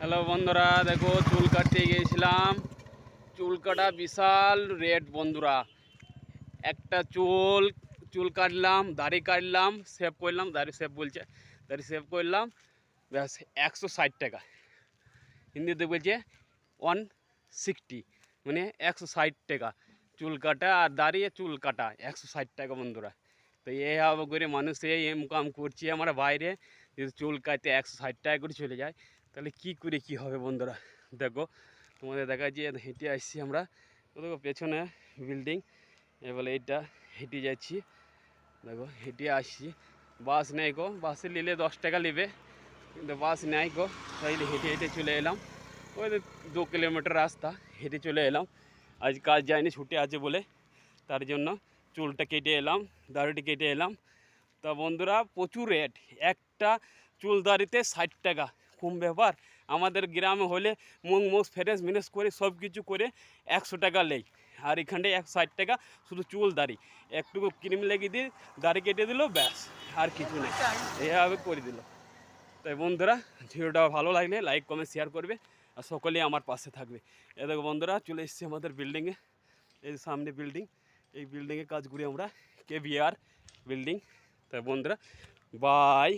Hello বন্ধুরা, দেখো চুল কাটতে গিয়েছিলাম। চুল কাটা বিশাল রেট বন্ধুরা। একটা চুল কাটলাম, দাড়ি কাটলাম, সেভ করলাম, দাড়ি সেভ করলাম, ব্যাস 160 টাকা। হিন্দিতে বলছে 160, মানে 160 টাকা চুল কাটা। আর দাঁড়িয়ে চুল কাটা 160 টাকা বন্ধুরা। তো এইভাবে করে মানুষ এই ইনকাম করছি আমরা বাইরে। যদি চুল কাটতে 160 টাকা করে চলে যায়, তাহলে কী করে কী হবে বন্ধুরা। দেখো, তোমাদের দেখা যে হেঁটে আসছি আমরা। দেখো পেছনে বিল্ডিং, এবারে এইটা হেঁটে যাচ্ছি। দেখো হেঁটে আসছি, বাস নেই গো, বাসে নিলে 10 টাকা নেবে, কিন্তু বাস নেই গো, তাইলে হেঁটে হেঁটে চলে এলাম। ওই 2 কিলোমিটার রাস্তা হেঁটে চলে এলাম। আজ কাজ যায়নি, ছুটি আছে বলে, তার জন্য চুলটা কেটে এলাম, দাড়িটা কেটে এলাম। তা বন্ধুরা প্রচুর রেট, একটা চুল দাড়িতে 60 টাকা, কম ব্যাপার। আমাদের গ্রামে হলে মুখ ফ্রেশ মিনেস করে সব কিছু করে 100 টাকা নেই, আর এখানটায় 160 টাকা শুধু চুল দাড়ি। একটু ক্রিম লেগে দিয়ে দাড়ি কেটে দিল, ব্যাস, আর কিছু নেই, এইভাবে করে দিল। তাই বন্ধুরা, ভিডিওটা ভালো লাগলে লাইক কমেন্ট শেয়ার করবে, আর সকলেই আমার পাশে থাকবে। এ দেখো বন্ধুরা, চলে এসেছি আমাদের বিল্ডিংয়ে। এই সামনে বিল্ডিং, এই বিল্ডিংয়ে কাজ করি আমরা, KBR বিল্ডিং। তাই বন্ধুরা, বাই।